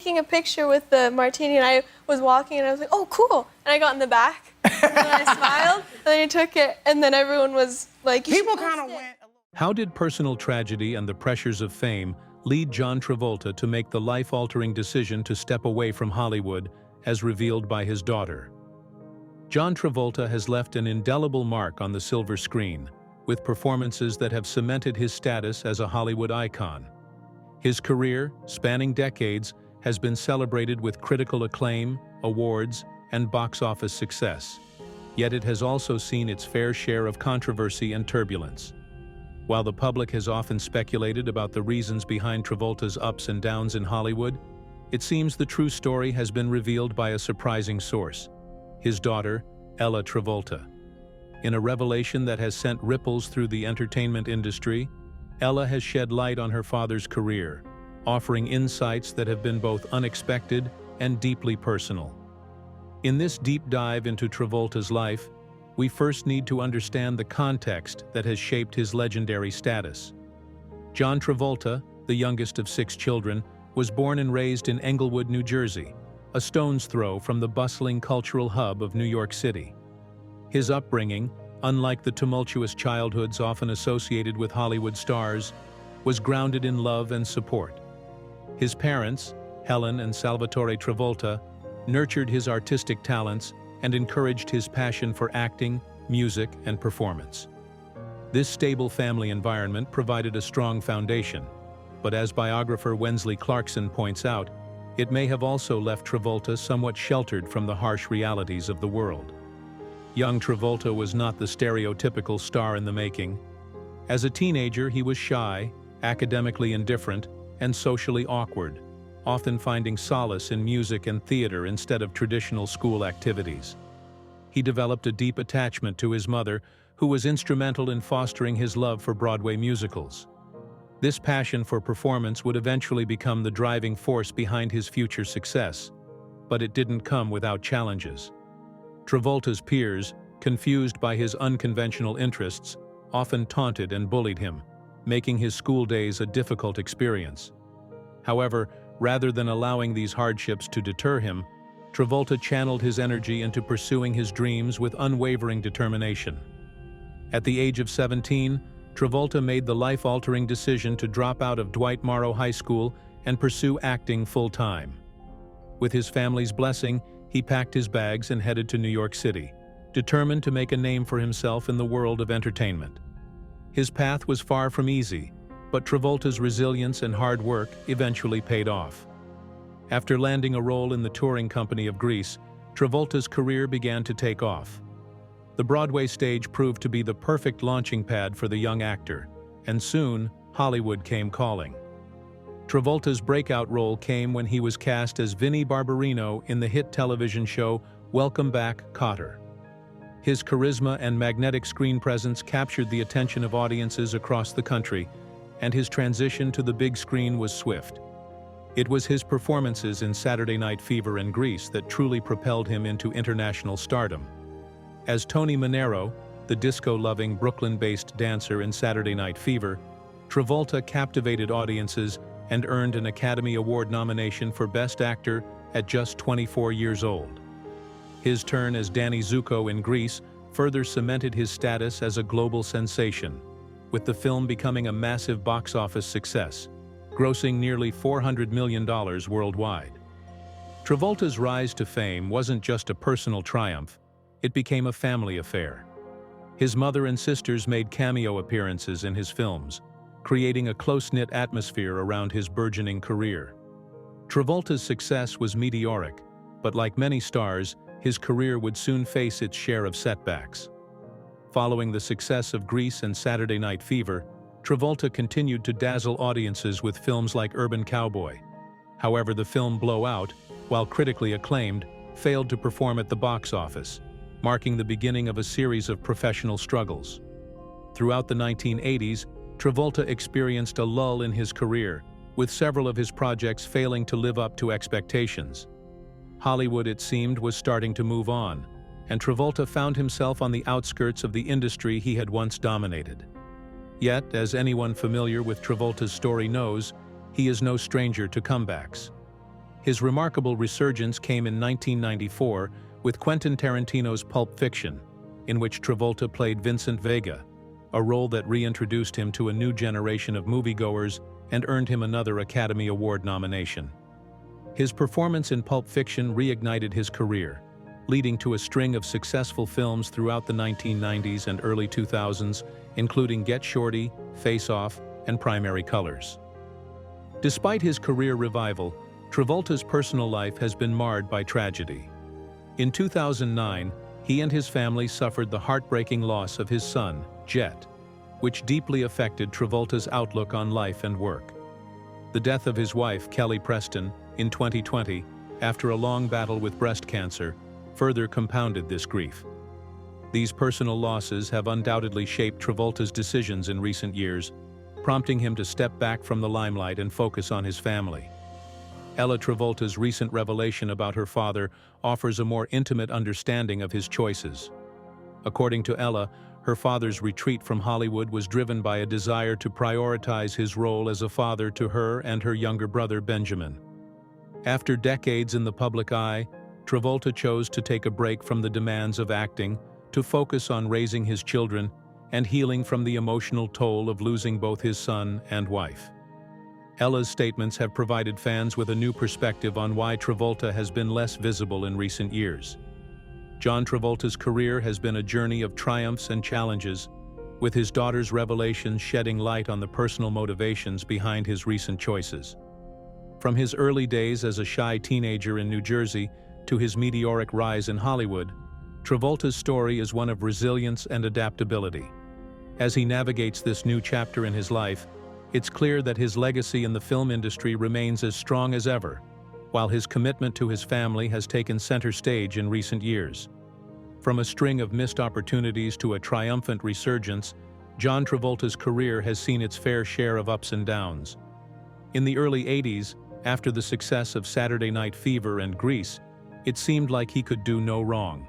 taking a picture with the martini, and I was walking, and I was like, oh, cool. And I got in the back, and then I smiled, and then he took it, and then everyone was like, people kind of went. How did personal tragedy and the pressures of fame lead John Travolta to make the life-altering decision to step away from Hollywood, as revealed by his daughter? John Travolta has left an indelible mark on the silver screen, with performances that have cemented his status as a Hollywood icon. His career, spanning decades, has been celebrated with critical acclaim, awards, and box office success. Yet it has also seen its fair share of controversy and turbulence. While the public has often speculated about the reasons behind Travolta's ups and downs in Hollywood, it seems the true story has been revealed by a surprising source: his daughter, Ella Travolta. In a revelation that has sent ripples through the entertainment industry, Ella has shed light on her father's career, offering insights that have been both unexpected and deeply personal. In this deep dive into Travolta's life, we first need to understand the context that has shaped his legendary status. John Travolta, the youngest of 6 children, was born and raised in Englewood, New Jersey, a stone's throw from the bustling cultural hub of New York City. His upbringing, unlike the tumultuous childhoods often associated with Hollywood stars, was grounded in love and support. His parents, Helen and Salvatore Travolta, nurtured his artistic talents and encouraged his passion for acting, music, and performance. This stable family environment provided a strong foundation, but as biographer Wensley Clarkson points out, it may have also left Travolta somewhat sheltered from the harsh realities of the world. Young Travolta was not the stereotypical star in the making. As a teenager, he was shy, academically indifferent, and socially awkward, often finding solace in music and theater instead of traditional school activities. He developed a deep attachment to his mother, who was instrumental in fostering his love for Broadway musicals. This passion for performance would eventually become the driving force behind his future success, but it didn't come without challenges. Travolta's peers, confused by his unconventional interests, often taunted and bullied him, making his school days a difficult experience. However, rather than allowing these hardships to deter him, Travolta channeled his energy into pursuing his dreams with unwavering determination. At the age of 17, Travolta made the life-altering decision to drop out of Dwight Morrow High School and pursue acting full-time. With his family's blessing, he packed his bags and headed to New York City, determined to make a name for himself in the world of entertainment. His path was far from easy, but Travolta's resilience and hard work eventually paid off. After landing a role in the touring company of Grease, Travolta's career began to take off. The Broadway stage proved to be the perfect launching pad for the young actor, and soon, Hollywood came calling. Travolta's breakout role came when he was cast as Vinnie Barbarino in the hit television show Welcome Back, Kotter. His charisma and magnetic screen presence captured the attention of audiences across the country, and his transition to the big screen was swift. It was his performances in Saturday Night Fever and Grease that truly propelled him into international stardom. As Tony Manero, the disco-loving Brooklyn-based dancer in Saturday Night Fever, Travolta captivated audiences and earned an Academy Award nomination for Best Actor at just 24 years old. His turn as Danny Zuko in Grease further cemented his status as a global sensation, with the film becoming a massive box office success, grossing nearly $400 million worldwide. Travolta's rise to fame wasn't just a personal triumph, it became a family affair. His mother and sisters made cameo appearances in his films, creating a close-knit atmosphere around his burgeoning career. Travolta's success was meteoric, but like many stars, his career would soon face its share of setbacks. Following the success of Grease and Saturday Night Fever, Travolta continued to dazzle audiences with films like Urban Cowboy. However, the film Blowout, while critically acclaimed, failed to perform at the box office, marking the beginning of a series of professional struggles. Throughout the 1980s, Travolta experienced a lull in his career, with several of his projects failing to live up to expectations. Hollywood, it seemed, was starting to move on, and Travolta found himself on the outskirts of the industry he had once dominated. Yet, as anyone familiar with Travolta's story knows, he is no stranger to comebacks. His remarkable resurgence came in 1994 with Quentin Tarantino's Pulp Fiction, in which Travolta played Vincent Vega, a role that reintroduced him to a new generation of moviegoers and earned him another Academy Award nomination. His performance in Pulp Fiction reignited his career, leading to a string of successful films throughout the 1990s and early 2000s, including Get Shorty, Face Off, and Primary Colors. Despite his career revival, Travolta's personal life has been marred by tragedy. In 2009, he and his family suffered the heartbreaking loss of his son, Jet, which deeply affected Travolta's outlook on life and work. The death of his wife, Kelly Preston, in 2020, after a long battle with breast cancer, further compounded this grief. These personal losses have undoubtedly shaped Travolta's decisions in recent years, prompting him to step back from the limelight and focus on his family. Ella Travolta's recent revelation about her father offers a more intimate understanding of his choices. According to Ella, her father's retreat from Hollywood was driven by a desire to prioritize his role as a father to her and her younger brother Benjamin. After decades in the public eye, Travolta chose to take a break from the demands of acting to focus on raising his children and healing from the emotional toll of losing both his son and wife. Ella's statements have provided fans with a new perspective on why Travolta has been less visible in recent years. John Travolta's career has been a journey of triumphs and challenges, with his daughter's revelations shedding light on the personal motivations behind his recent choices. From his early days as a shy teenager in New Jersey to his meteoric rise in Hollywood, Travolta's story is one of resilience and adaptability. As he navigates this new chapter in his life, it's clear that his legacy in the film industry remains as strong as ever, while his commitment to his family has taken center stage in recent years. From a string of missed opportunities to a triumphant resurgence, John Travolta's career has seen its fair share of ups and downs. In the early 80s, after the success of Saturday Night Fever and Grease, it seemed like he could do no wrong.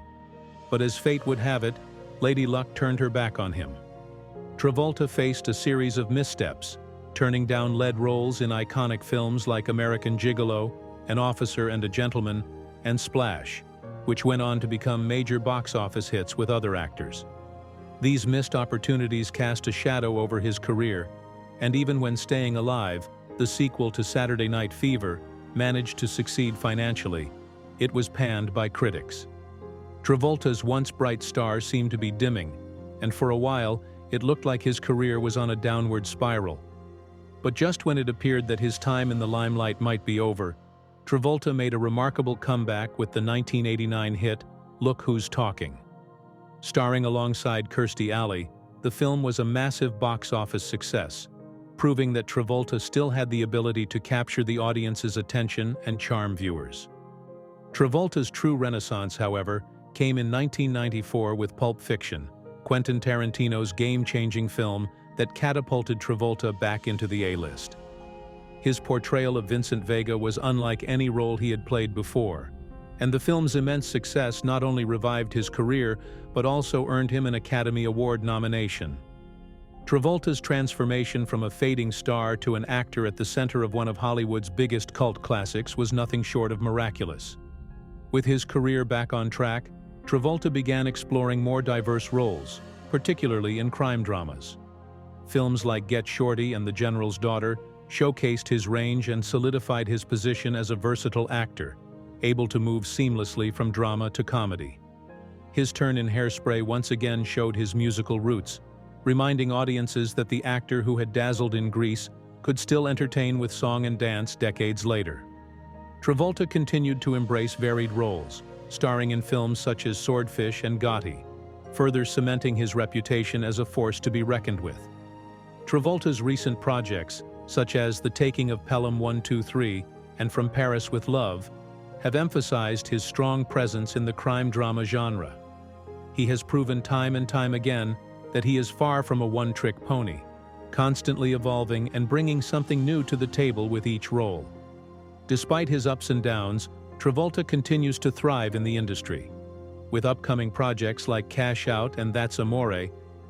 But as fate would have it, Lady Luck turned her back on him. Travolta faced a series of missteps, turning down lead roles in iconic films like American Gigolo, An Officer and a Gentleman, and Splash, which went on to become major box office hits with other actors. These missed opportunities cast a shadow over his career, and even when staying alive, the sequel to Saturday Night Fever managed to succeed financially. It was panned by critics. Travolta's once bright star seemed to be dimming, and for a while, it looked like his career was on a downward spiral. But just when it appeared that his time in the limelight might be over, Travolta made a remarkable comeback with the 1989 hit, Look Who's Talking. Starring alongside Kirstie Alley, the film was a massive box office success, proving that Travolta still had the ability to capture the audience's attention and charm viewers. Travolta's true renaissance, however, came in 1994 with Pulp Fiction, Quentin Tarantino's game-changing film that catapulted Travolta back into the A-list. His portrayal of Vincent Vega was unlike any role he had played before, and the film's immense success not only revived his career, but also earned him an Academy Award nomination. Travolta's transformation from a fading star to an actor at the center of one of Hollywood's biggest cult classics was nothing short of miraculous. With his career back on track, Travolta began exploring more diverse roles, particularly in crime dramas. Films like Get Shorty and The General's Daughter showcased his range and solidified his position as a versatile actor, able to move seamlessly from drama to comedy. His turn in Hairspray once again showed his musical roots, reminding audiences that the actor who had dazzled in Grease could still entertain with song and dance decades later. Travolta continued to embrace varied roles, starring in films such as Swordfish and Gotti, further cementing his reputation as a force to be reckoned with. Travolta's recent projects, such as The Taking of Pelham 123 and From Paris with Love, have emphasized his strong presence in the crime drama genre. He has proven time and time again that he is far from a one-trick pony, constantly evolving and bringing something new to the table with each role. Despite his ups and downs, Travolta continues to thrive in the industry. With upcoming projects like Cash Out and That's Amore,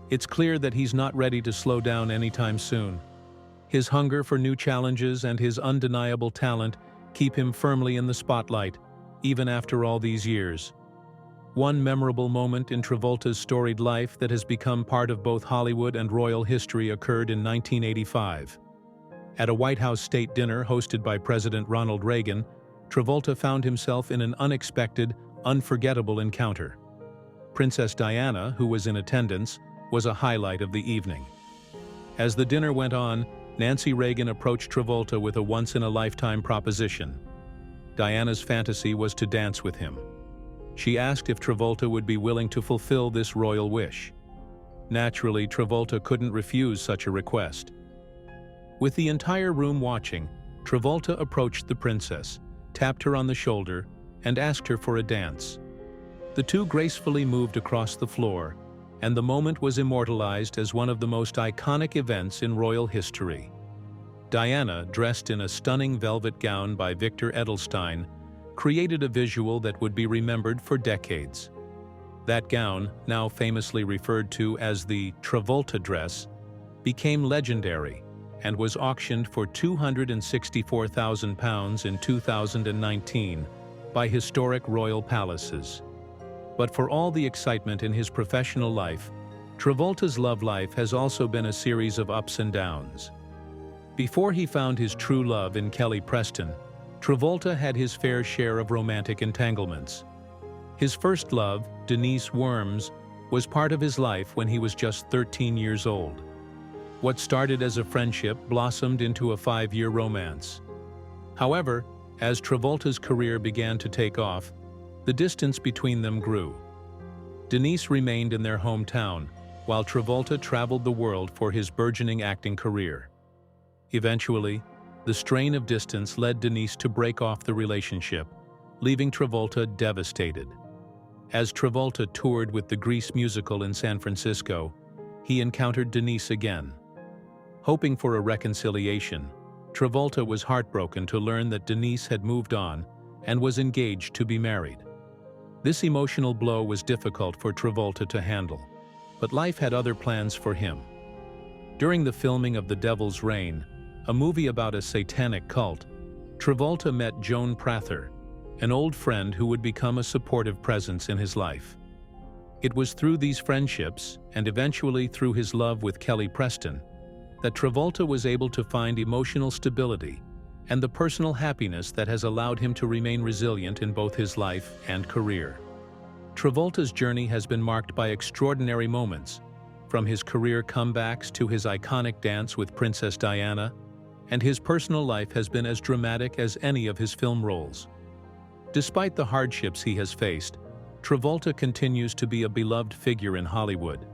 it's clear that he's not ready to slow down anytime soon. His hunger for new challenges and his undeniable talent keep him firmly in the spotlight, even after all these years. One memorable moment in Travolta's storied life that has become part of both Hollywood and royal history occurred in 1985. At a White House state dinner hosted by President Ronald Reagan, Travolta found himself in an unexpected, unforgettable encounter. Princess Diana, who was in attendance, was a highlight of the evening. As the dinner went on, Nancy Reagan approached Travolta with a once-in-a-lifetime proposition. Diana's fantasy was to dance with him. She asked if Travolta would be willing to fulfill this royal wish. Naturally, Travolta couldn't refuse such a request. With the entire room watching, Travolta approached the princess, tapped her on the shoulder, and asked her for a dance. The two gracefully moved across the floor, and the moment was immortalized as one of the most iconic events in royal history. Diana, dressed in a stunning velvet gown by Victor Edelstein, created a visual that would be remembered for decades. That gown, now famously referred to as the Travolta dress, became legendary and was auctioned for £264,000 in 2019 by historic royal palaces. But for all the excitement in his professional life, Travolta's love life has also been a series of ups and downs. Before he found his true love in Kelly Preston, Travolta had his fair share of romantic entanglements. His first love, Denise Worms, was part of his life when he was just 13 years old. What started as a friendship blossomed into a 5-year romance. However, as Travolta's career began to take off, the distance between them grew. Denise remained in their hometown, while Travolta traveled the world for his burgeoning acting career. Eventually, the strain of distance led Denise to break off the relationship, leaving Travolta devastated. As Travolta toured with the Grease musical in San Francisco, he encountered Denise again. Hoping for a reconciliation, Travolta was heartbroken to learn that Denise had moved on and was engaged to be married. This emotional blow was difficult for Travolta to handle, but life had other plans for him. During the filming of The Devil's Reign, a movie about a satanic cult, Travolta met Joan Prather, an old friend who would become a supportive presence in his life. It was through these friendships, and eventually through his love with Kelly Preston, that Travolta was able to find emotional stability and the personal happiness that has allowed him to remain resilient in both his life and career. Travolta's journey has been marked by extraordinary moments, from his career comebacks to his iconic dance with Princess Diana, and his personal life has been as dramatic as any of his film roles. Despite the hardships he has faced, Travolta continues to be a beloved figure in Hollywood,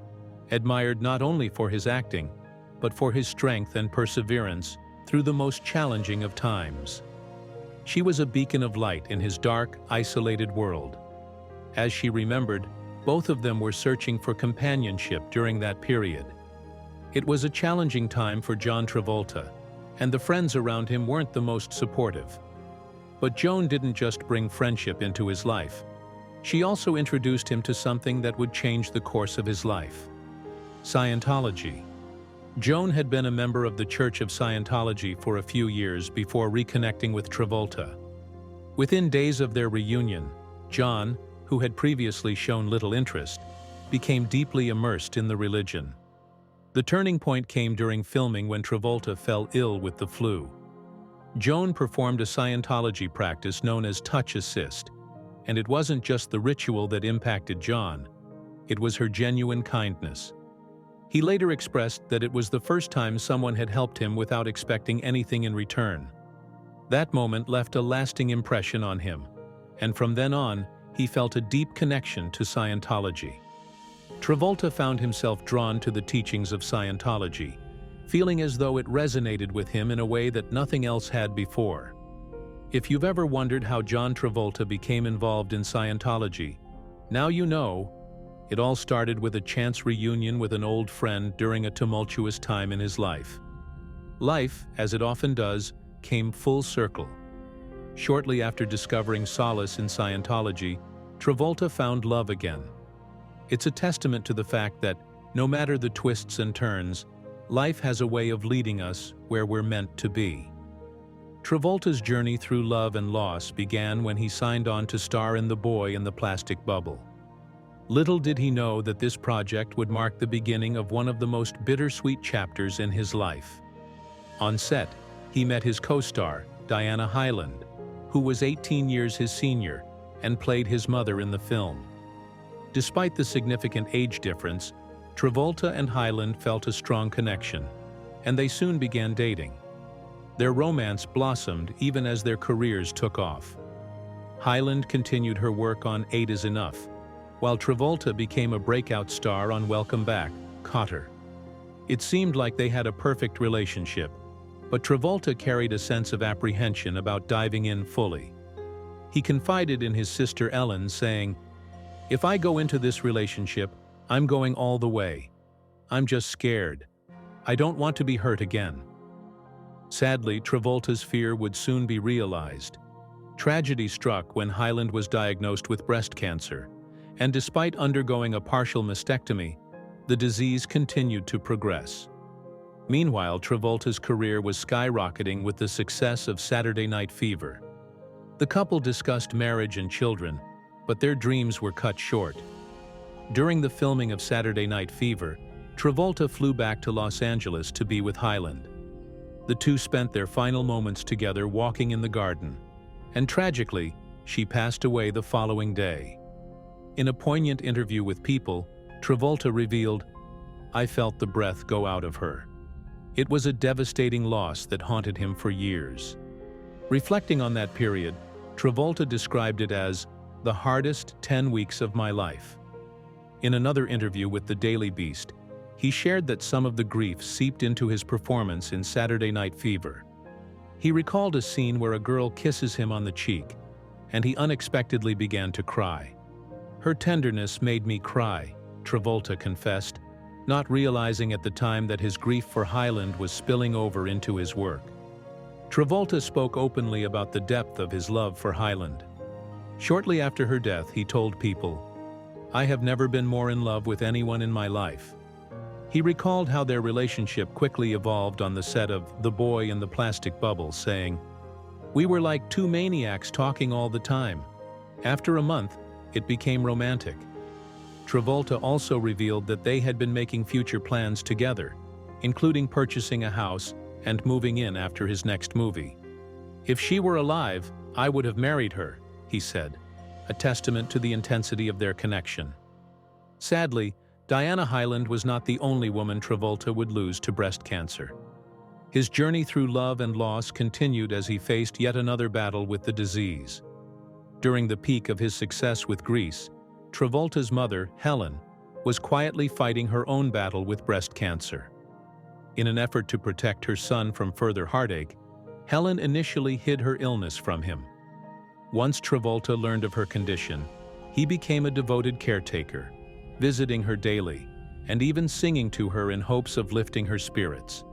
admired not only for his acting, but for his strength and perseverance through the most challenging of times. She was a beacon of light in his dark, isolated world. As she remembered, both of them were searching for companionship during that period. It was a challenging time for John Travolta, and the friends around him weren't the most supportive. But Joan didn't just bring friendship into his life. She also introduced him to something that would change the course of his life: Scientology. Joan had been a member of the Church of Scientology for a few years before reconnecting with Travolta. Within days of their reunion, John, who had previously shown little interest, became deeply immersed in the religion. The turning point came during filming when Travolta fell ill with the flu. Joan performed a Scientology practice known as touch assist, and it wasn't just the ritual that impacted John, it was her genuine kindness. He later expressed that it was the first time someone had helped him without expecting anything in return. That moment left a lasting impression on him, and from then on, he felt a deep connection to Scientology. Travolta found himself drawn to the teachings of Scientology, feeling as though it resonated with him in a way that nothing else had before. If you've ever wondered how John Travolta became involved in Scientology, now you know. It all started with a chance reunion with an old friend during a tumultuous time in his life. Life, as it often does, came full circle. Shortly after discovering solace in Scientology, Travolta found love again. It's a testament to the fact that, no matter the twists and turns, life has a way of leading us where we're meant to be. Travolta's journey through love and loss began when he signed on to star in The Boy in the Plastic Bubble. Little did he know that this project would mark the beginning of one of the most bittersweet chapters in his life. On set, he met his co-star, Diana Hyland, who was 18 years his senior and played his mother in the film. Despite the significant age difference, Travolta and Hyland felt a strong connection, and they soon began dating. Their romance blossomed even as their careers took off. Hyland continued her work on 8 is Enough, while Travolta became a breakout star on Welcome Back, Kotter. It seemed like they had a perfect relationship, but Travolta carried a sense of apprehension about diving in fully. He confided in his sister Ellen, saying, "If I go into this relationship, I'm going all the way. I'm just scared. I don't want to be hurt again." Sadly, Travolta's fear would soon be realized. Tragedy struck when Hyland was diagnosed with breast cancer, and despite undergoing a partial mastectomy, the disease continued to progress. Meanwhile, Travolta's career was skyrocketing with the success of Saturday Night Fever. The couple discussed marriage and children, but their dreams were cut short. During the filming of Saturday Night Fever, Travolta flew back to Los Angeles to be with Hyland. The two spent their final moments together walking in the garden, and tragically, she passed away the following day. In a poignant interview with People, Travolta revealed, "I felt the breath go out of her." It was a devastating loss that haunted him for years. Reflecting on that period, Travolta described it as the hardest 10 weeks of my life. In another interview with the Daily Beast, he shared that some of the grief seeped into his performance in Saturday Night Fever. He recalled a scene where a girl kisses him on the cheek, and he unexpectedly began to cry. "Her tenderness made me cry," Travolta confessed, not realizing at the time that his grief for Hyland was spilling over into his work. Travolta spoke openly about the depth of his love for Hyland. Shortly after her death, he told People, "I have never been more in love with anyone in my life." He recalled how their relationship quickly evolved on the set of The Boy in the Plastic Bubble, saying, "We were like two maniacs talking all the time. After a month, it became romantic." Travolta also revealed that they had been making future plans together, including purchasing a house and moving in after his next movie. "If she were alive, I would have married her," he said, a testament to the intensity of their connection. Sadly, Diana Hyland was not the only woman Travolta would lose to breast cancer. His journey through love and loss continued as he faced yet another battle with the disease. During the peak of his success with Grease, Travolta's mother, Helen, was quietly fighting her own battle with breast cancer. In an effort to protect her son from further heartache, Helen initially hid her illness from him. Once Travolta learned of her condition, he became a devoted caretaker, visiting her daily, and even singing to her in hopes of lifting her spirits.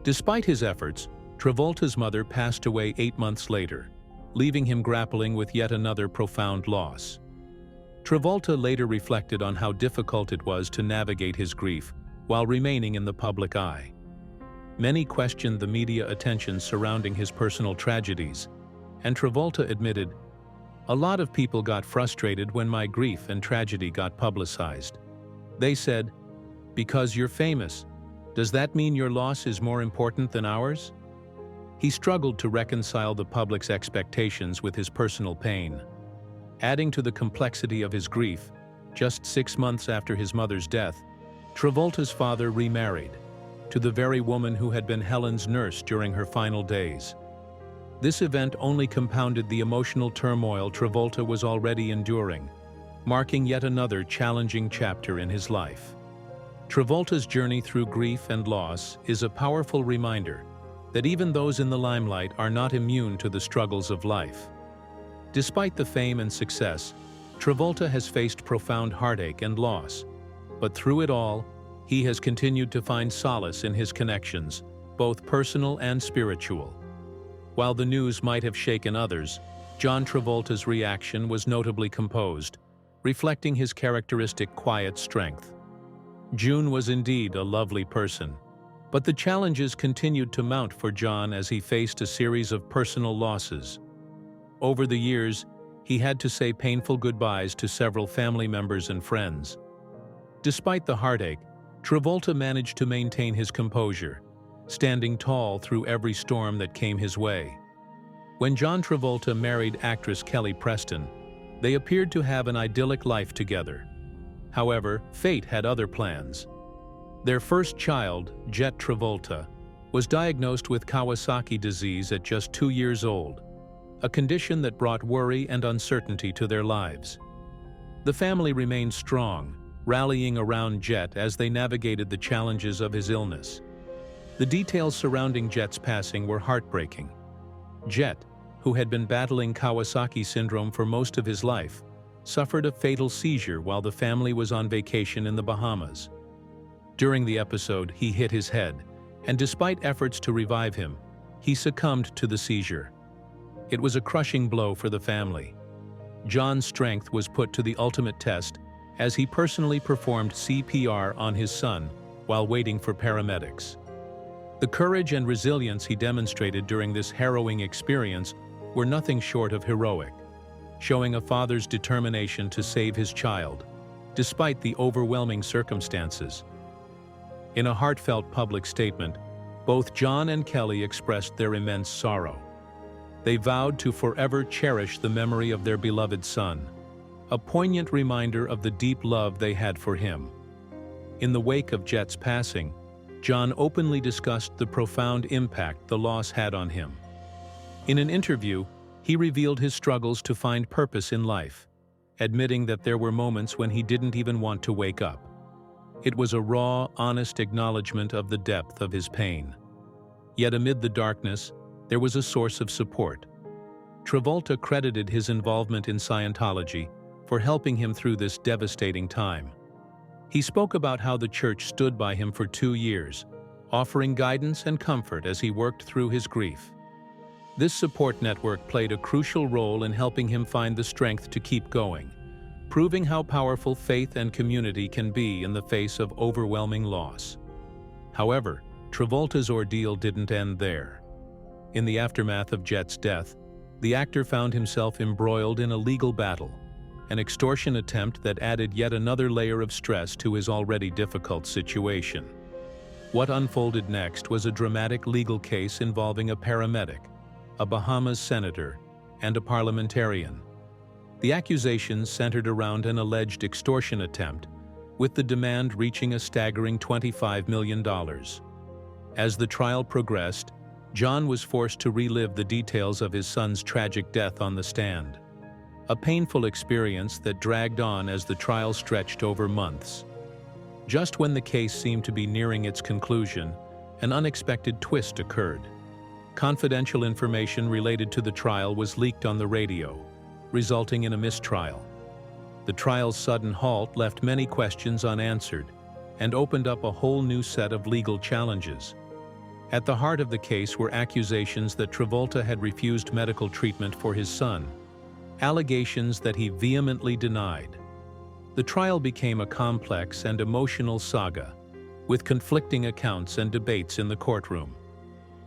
Despite his efforts, Travolta's mother passed away 8 months later, leaving him grappling with yet another profound loss. Travolta later reflected on how difficult it was to navigate his grief while remaining in the public eye. Many questioned the media attention surrounding his personal tragedies, and Travolta admitted, "A lot of people got frustrated when my grief and tragedy got publicized. They said, 'Because you're famous, does that mean your loss is more important than ours?'" He struggled to reconcile the public's expectations with his personal pain. Adding to the complexity of his grief, just 6 months after his mother's death, Travolta's father remarried, to the very woman who had been Helen's nurse during her final days. This event only compounded the emotional turmoil Travolta was already enduring, marking yet another challenging chapter in his life. Travolta's journey through grief and loss is a powerful reminder that even those in the limelight are not immune to the struggles of life. Despite the fame and success, Travolta has faced profound heartache and loss, but through it all, he has continued to find solace in his connections, both personal and spiritual. While the news might have shaken others, John Travolta's reaction was notably composed, reflecting his characteristic quiet strength. June was indeed a lovely person. But the challenges continued to mount for John as he faced a series of personal losses. Over the years, he had to say painful goodbyes to several family members and friends. Despite the heartache, Travolta managed to maintain his composure, standing tall through every storm that came his way. When John Travolta married actress Kelly Preston, they appeared to have an idyllic life together. However, fate had other plans. Their first child, Jet Travolta, was diagnosed with Kawasaki disease at just 2 years old, a condition that brought worry and uncertainty to their lives. The family remained strong, rallying around Jet as they navigated the challenges of his illness. The details surrounding Jet's passing were heartbreaking. Jet, who had been battling Kawasaki syndrome for most of his life, suffered a fatal seizure while the family was on vacation in the Bahamas. During the episode, he hit his head, and despite efforts to revive him, he succumbed to the seizure. It was a crushing blow for the family. John's strength was put to the ultimate test as he personally performed CPR on his son while waiting for paramedics. The courage and resilience he demonstrated during this harrowing experience were nothing short of heroic, showing a father's determination to save his child, despite the overwhelming circumstances. In a heartfelt public statement, both John and Kelly expressed their immense sorrow. They vowed to forever cherish the memory of their beloved son, a poignant reminder of the deep love they had for him. In the wake of Jet's passing, John openly discussed the profound impact the loss had on him. In an interview, he revealed his struggles to find purpose in life, admitting that there were moments when he didn't even want to wake up. It was a raw, honest acknowledgement of the depth of his pain. Yet amid the darkness, there was a source of support. Travolta credited his involvement in Scientology for helping him through this devastating time. He spoke about how the church stood by him for 2 years, offering guidance and comfort as he worked through his grief. This support network played a crucial role in helping him find the strength to keep going, proving how powerful faith and community can be in the face of overwhelming loss. However, Travolta's ordeal didn't end there. In the aftermath of Jet's death, the actor found himself embroiled in a legal battle, an extortion attempt that added yet another layer of stress to his already difficult situation. What unfolded next was a dramatic legal case involving a paramedic, a Bahamas senator, and a parliamentarian. The accusations centered around an alleged extortion attempt, with the demand reaching a staggering $25 million. As the trial progressed, John was forced to relive the details of his son's tragic death on the stand. A painful experience that dragged on as the trial stretched over months. Just when the case seemed to be nearing its conclusion, an unexpected twist occurred. Confidential information related to the trial was leaked on the radio, resulting in a mistrial. The trial's sudden halt left many questions unanswered and opened up a whole new set of legal challenges. At the heart of the case were accusations that Travolta had refused medical treatment for his son, allegations that he vehemently denied. The trial became a complex and emotional saga, with conflicting accounts and debates in the courtroom.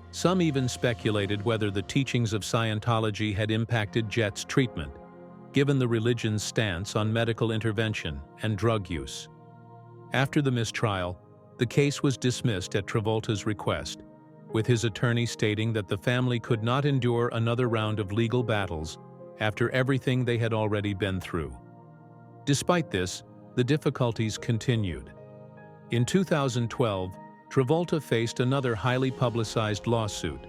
Some even speculated whether the teachings of Scientology had impacted Jet's treatment, given the religion's stance on medical intervention and drug use. After the mistrial, the case was dismissed at Travolta's request, with his attorney stating that the family could not endure another round of legal battles after everything they had already been through. Despite this, the difficulties continued. In 2012, Travolta faced another highly publicized lawsuit,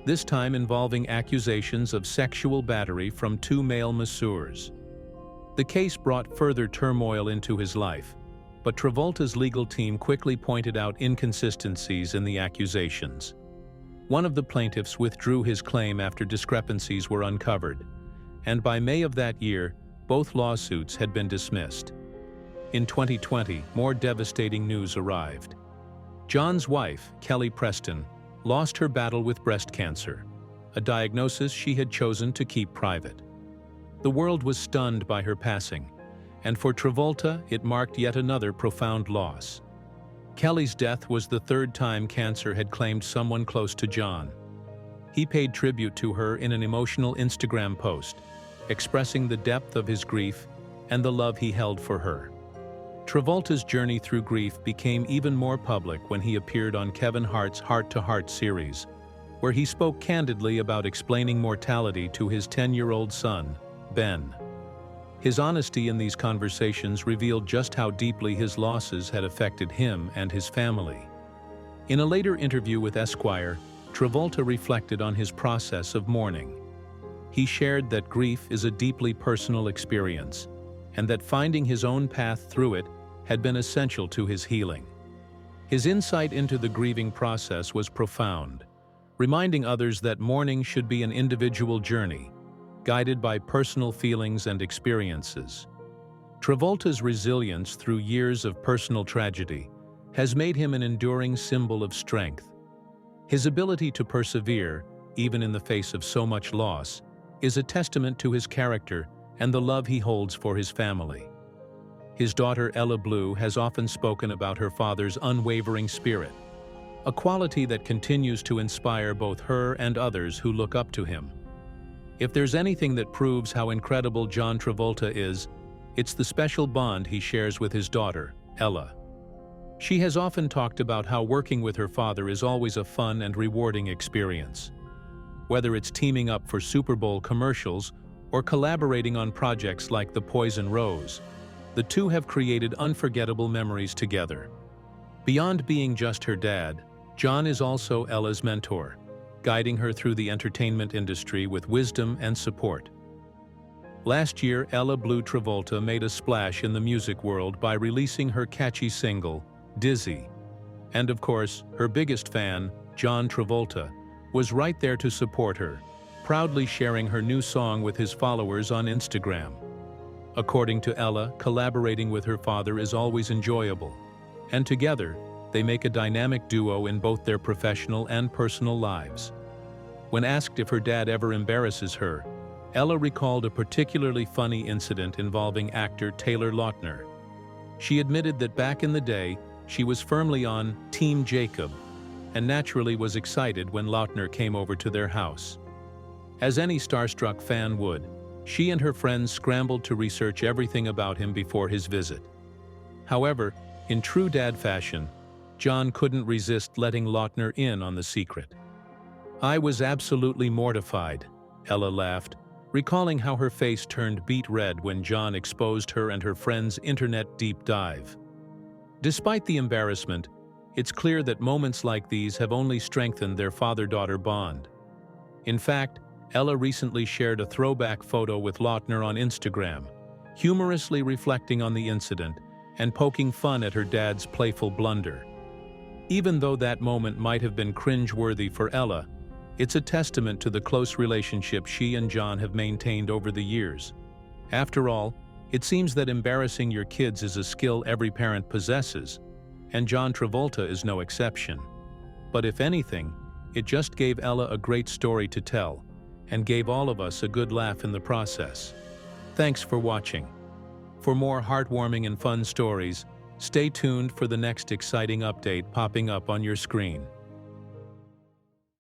this time involving accusations of sexual battery from 2 male masseurs. The case brought further turmoil into his life, but Travolta's legal team quickly pointed out inconsistencies in the accusations. One of the plaintiffs withdrew his claim after discrepancies were uncovered, and by May of that year, both lawsuits had been dismissed. In 2020, more devastating news arrived. John's wife, Kelly Preston, lost her battle with breast cancer, a diagnosis she had chosen to keep private. The world was stunned by her passing, and for Travolta, it marked yet another profound loss. Kelly's death was the third time cancer had claimed someone close to John. He paid tribute to her in an emotional Instagram post, expressing the depth of his grief and the love he held for her. Travolta's journey through grief became even more public when he appeared on Kevin Hart's Heart to Heart series, where he spoke candidly about explaining mortality to his 10-year-old son, Ben. His honesty in these conversations revealed just how deeply his losses had affected him and his family. In a later interview with Esquire, Travolta reflected on his process of mourning. He shared that grief is a deeply personal experience, and that finding his own path through it had been essential to his healing. His insight into the grieving process was profound, reminding others that mourning should be an individual journey, guided by personal feelings and experiences. Travolta's resilience through years of personal tragedy has made him an enduring symbol of strength. His ability to persevere, even in the face of so much loss, is a testament to his character and the love he holds for his family. His daughter Ella Blue has often spoken about her father's unwavering spirit, a quality that continues to inspire both her and others who look up to him. If there's anything that proves how incredible John Travolta is, it's the special bond he shares with his daughter, Ella. She has often talked about how working with her father is always a fun and rewarding experience. Whether it's teaming up for Super Bowl commercials or collaborating on projects like The Poison Rose, the two have created unforgettable memories together. Beyond being just her dad, John is also Ella's mentor, guiding her through the entertainment industry with wisdom and support. Last year, Ella Blue Travolta made a splash in the music world by releasing her catchy single, Dizzy. And of course, her biggest fan, John Travolta, was right there to support her, proudly sharing her new song with his followers on Instagram. According to Ella, collaborating with her father is always enjoyable, and together, they make a dynamic duo in both their professional and personal lives. When asked if her dad ever embarrasses her, Ella recalled a particularly funny incident involving actor Taylor Lautner. She admitted that back in the day, she was firmly on Team Jacob, and naturally was excited when Lautner came over to their house. As any starstruck fan would, she and her friends scrambled to research everything about him before his visit. However, in true dad fashion, John couldn't resist letting Lautner in on the secret. "I was absolutely mortified," Ella laughed, recalling how her face turned beet red when John exposed her and her friend's internet deep dive. Despite the embarrassment, it's clear that moments like these have only strengthened their father-daughter bond. In fact, Ella recently shared a throwback photo with Lautner on Instagram, humorously reflecting on the incident and poking fun at her dad's playful blunder. Even though that moment might have been cringe-worthy for Ella, it's a testament to the close relationship she and John have maintained over the years. After all, it seems that embarrassing your kids is a skill every parent possesses, and John Travolta is no exception. But if anything, it just gave Ella a great story to tell, and gave all of us a good laugh in the process. Thanks for watching. For more heartwarming and fun stories, stay tuned for the next exciting update popping up on your screen.